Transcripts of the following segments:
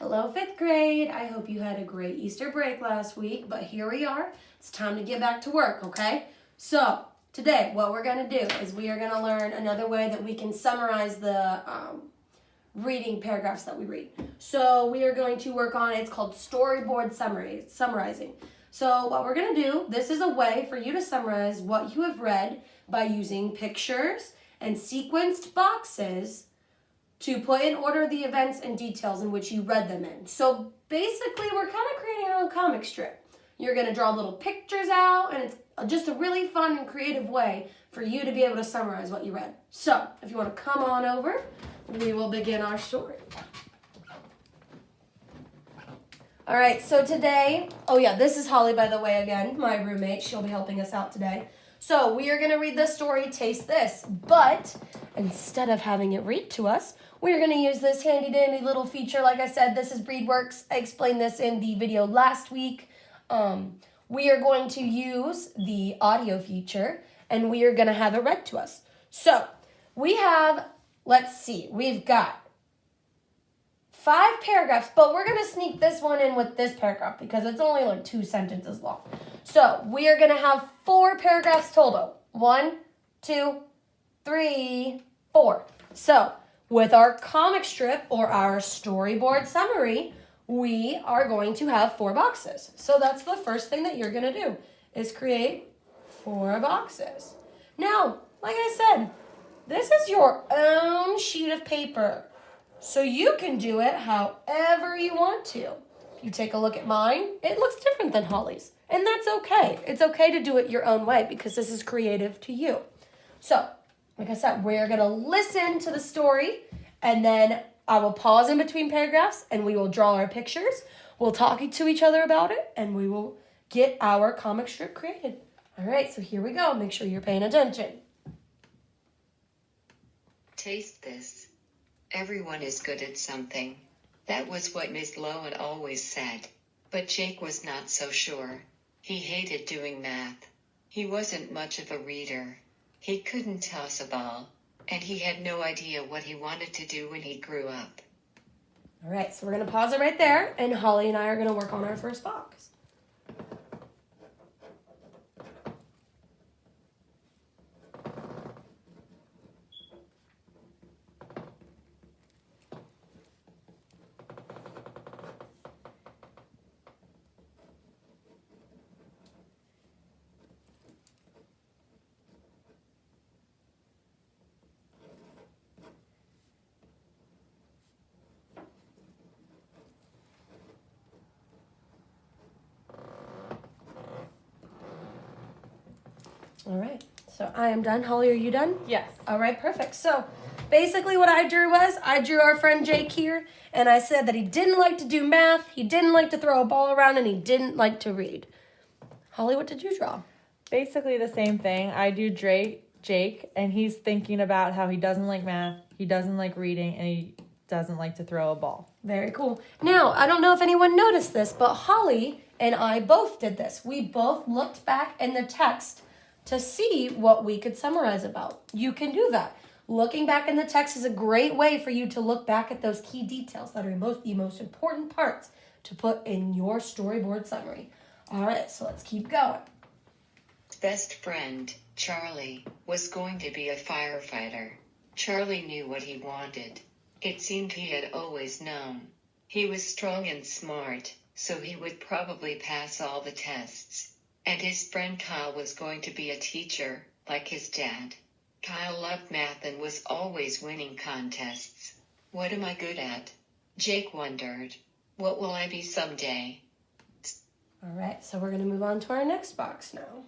Hello, fifth grade. I hope you had a great Easter break last week, but here we are. It's time to get back to work, okay? So, today, what we're going to do is we are going to learn another way that we can summarize the reading paragraphs that we read. So, we are going to work on, it's called storyboard summarizing. So, what we're going to do, this is a way for you to summarize what you have read by using pictures and sequenced boxes to put in order the events and details in which you read them in. So basically, we're kind of creating our own comic strip. You're going to draw little pictures out, and it's just a really fun and creative way for you to be able to summarize what you read. So if you want to come on over, we will begin our story. All right, so today, this is Holly, by the way, again, my roommate. She'll be helping us out today. So we are going to read the story, Taste This, but instead of having it read to us, we're going to use this handy-dandy little feature. Like I said, this is BreedWorks. I explained this in the video last week. We are going to use the audio feature, and we are going to have it read to us. So we have, we've got 5 paragraphs, but we're going to sneak this one in with this paragraph because it's only like 2 sentences long. So we are going to have 4 paragraphs total. 1, 2, 3, 4. So with our comic strip or our storyboard summary, we are going to have 4 boxes. So that's the first thing that you're going to do is create 4 boxes. Now, like I said, this is your own sheet of paper. So you can do it however you want to. If you take a look at mine, it looks different than Holly's. And that's okay. It's okay to do it your own way because this is creative to you. So, like I said, we're going to listen to the story, and then I will pause in between paragraphs, and we will draw our pictures. We'll talk to each other about it, and we will get our comic strip created. All right, so here we go. Make sure you're paying attention. Taste this. Everyone is good at something. That was what Miss Lowen always said. But Jake was not so sure. He hated doing math. He wasn't much of a reader. He couldn't toss a ball. And he had no idea what he wanted to do when he grew up. All right, so we're going to pause it right there, and Holly and I are going to work on our first box. All right, so I am done. Holly, are you done? Yes. All right, perfect. So basically what I drew our friend Jake here, and I said that he didn't like to do math, he didn't like to throw a ball around, and he didn't like to read. Holly, what did you draw? Basically the same thing. I do Jake, and he's thinking about how he doesn't like math, he doesn't like reading, and he doesn't like to throw a ball. Very cool. Now, I don't know if anyone noticed this, but Holly and I both did this. We both looked back in the text to see what we could summarize about. You can do that. Looking back in the text is a great way for you to look back at those key details that are the most important parts to put in your storyboard summary. All right, so let's keep going. Best friend, Charlie, was going to be a firefighter. Charlie knew what he wanted. It seemed he had always known. He was strong and smart, so he would probably pass all the tests. And his friend Kyle was going to be a teacher, like his dad. Kyle loved math and was always winning contests. What am I good at? Jake wondered. What will I be someday? All right, so we're going to move on to our next box now.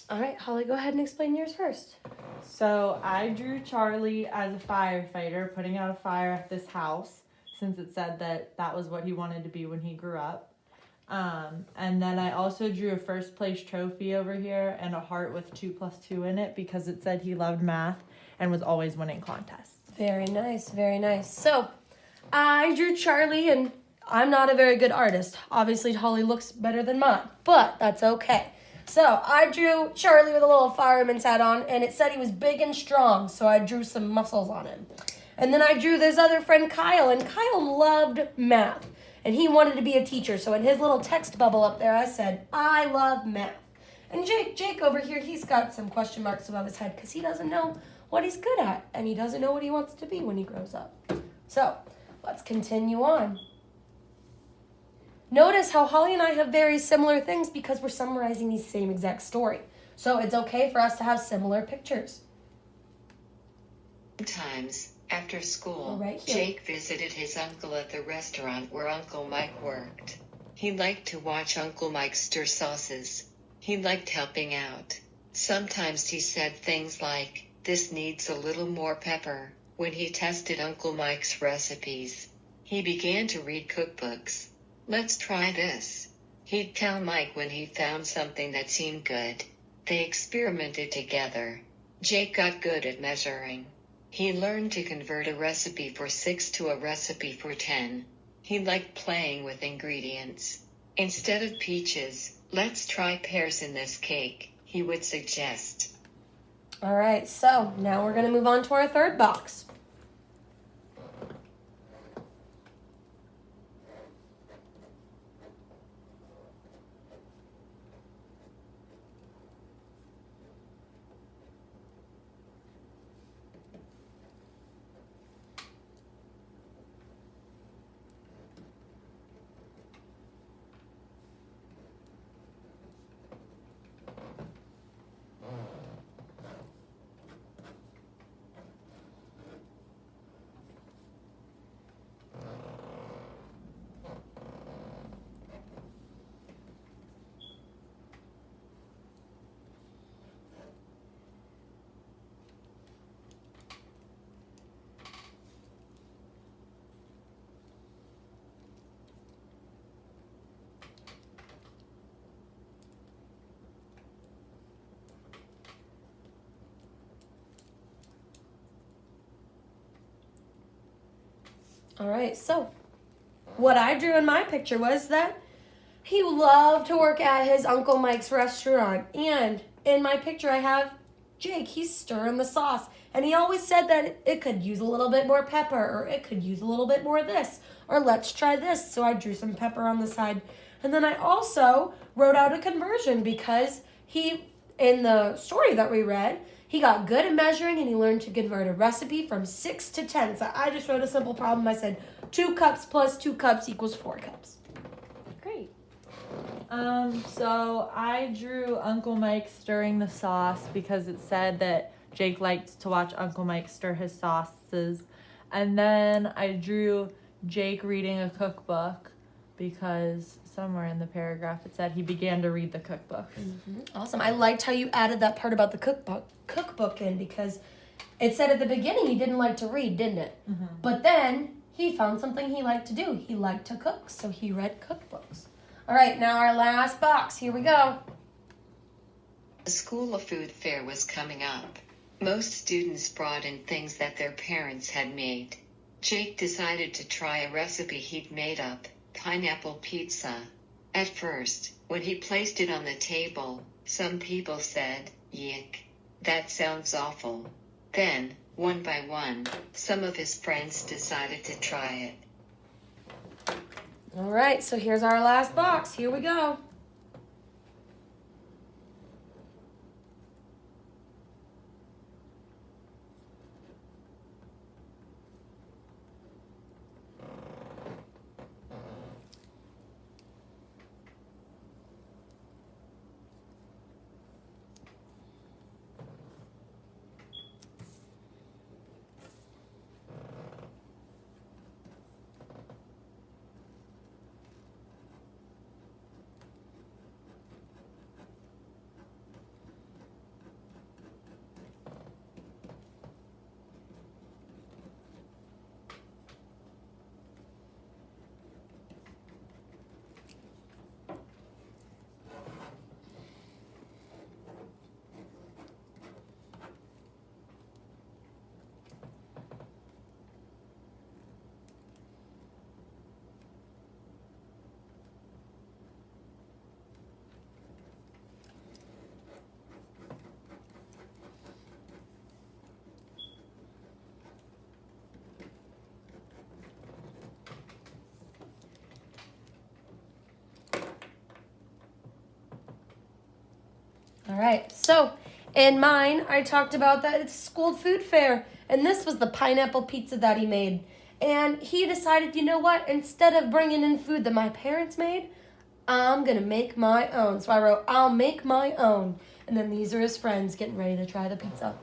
All right, Holly, go ahead and explain yours first. So I drew Charlie as a firefighter, putting out a fire at this house, since it said that that was what he wanted to be when he grew up. And then I also drew a first place trophy over here and a heart with 2+2 in it because it said he loved math and was always winning contests. Very nice, very nice. So, I drew Charlie, and I'm not a very good artist. Obviously, Holly looks better than mine, but that's okay. So, I drew Charlie with a little fireman's hat on, and it said he was big and strong, so I drew some muscles on him. And then I drew this other friend, Kyle, and Kyle loved math, and he wanted to be a teacher. So, in his little text bubble up there, I said, I love math. And Jake over here, he's got some question marks above his head because he doesn't know what he's good at, and he doesn't know what he wants to be when he grows up. So, let's continue on. Notice how Holly and I have very similar things because we're summarizing the same exact story. So, it's okay for us to have similar pictures. Sometimes, after school, Right here. Jake visited his uncle at the restaurant where Uncle Mike worked. He liked to watch Uncle Mike stir sauces. He liked helping out. Sometimes he said things like, "This needs a little more pepper," when he tested Uncle Mike's recipes. He began to read cookbooks. "Let's try this," he'd tell Mike when he found something that seemed good. They experimented together. Jake got good at measuring. He learned to convert a recipe for 6 to a recipe for 10. He liked playing with ingredients. Instead of peaches, "Let's try pears in this cake," he would suggest. All right, so now we're going to move on to our third box. All right, so what I drew in my picture was that he loved to work at his Uncle Mike's restaurant. And in my picture, I have Jake. He's stirring the sauce. And he always said that it could use a little bit more pepper, or it could use a little bit more of this, or let's try this. So I drew some pepper on the side. And then I also wrote out a conversion because in the story that we read, he got good at measuring and he learned to convert a recipe from 6 to 10. So I just wrote a simple problem. I said 2 cups plus 2 cups equals 4 cups. Great. So I drew Uncle Mike stirring the sauce because it said that Jake liked to watch Uncle Mike stir his sauces. And then I drew Jake reading a cookbook because somewhere in the paragraph it said he began to read the cookbook. Awesome. I liked how you added that part about the cookbook in because it said at the beginning he didn't like to read, didn't it? Mm-hmm. But then he found something he liked to do. He liked to cook, so he read cookbooks. All right, now our last box. Here we go. The school of food fair was coming up. Most students brought in things that their parents had made. Jake decided to try a recipe he'd made up, pineapple pizza. At first, when he placed it on the table, some people said, "Yuck, that sounds awful." Then, one by one, some of his friends decided to try it. All right, so here's our last box. Here we go. right, so in mine, I talked about that it's school food fair, and this was the pineapple pizza that he made. And he decided, you know what, instead of bringing in food that my parents made, I'm going to make my own. So I wrote, I'll make my own. And then these are his friends getting ready to try the pizza.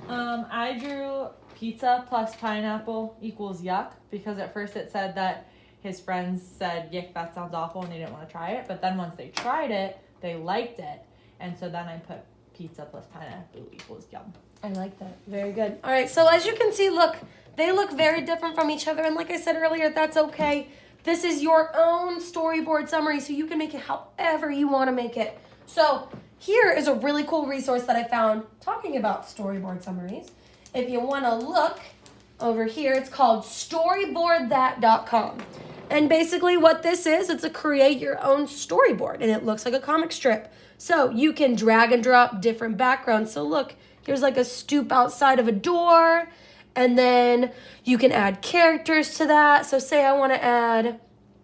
I drew pizza plus pineapple equals yuck, because at first it said that his friends said, yuck, that sounds awful, and they didn't want to try it. But then once they tried it, they liked it. And so then I put pizza plus pineapple equals yum. I like that. Very good. All right, so as you can see, look, they look very different from each other. And like I said earlier, that's okay. This is your own storyboard summary, so you can make it however you want to make it. So here is a really cool resource that I found talking about storyboard summaries. If you want to look over here, it's called storyboardthat.com. And basically what this is, it's a create your own storyboard, and it looks like a comic strip. So you can drag and drop different backgrounds. So look, here's like a stoop outside of a door, and then you can add characters to that. So say I want to add,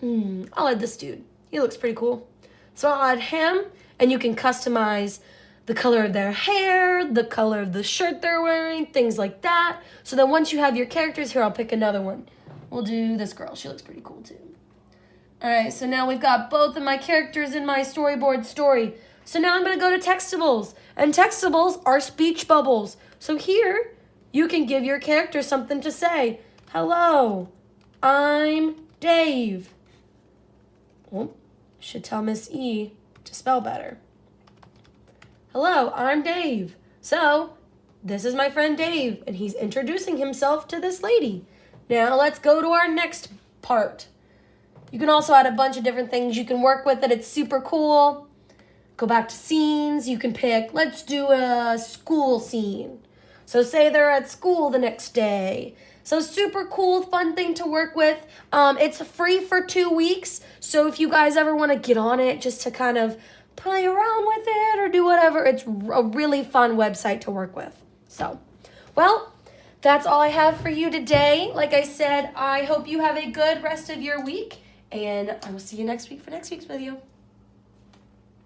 I'll add this dude. He looks pretty cool. So I'll add him, and you can customize the color of their hair, the color of the shirt they're wearing, things like that. So then once you have your characters, here, I'll pick another one. We'll do this girl. She looks pretty cool too. All right, so now we've got both of my characters in my storyboard story. So now I'm going to go to Textables. And Textables are speech bubbles. So here, you can give your character something to say. Hello, I'm Dave. Oh, should tell Miss E to spell better. Hello, I'm Dave. So, this is my friend Dave, and he's introducing himself to this lady. Now, let's go to our next part. You can also add a bunch of different things you can work with it. It's super cool. Go back to scenes. You can pick, let's do a school scene. So say they're at school the next day. So super cool, fun thing to work with. It's free for 2 weeks. So if you guys ever want to get on it just to kind of play around with it or do whatever, it's a really fun website to work with. So, well, that's all I have for you today. Like I said, I hope you have a good rest of your week. And I will see you next week for next week's video.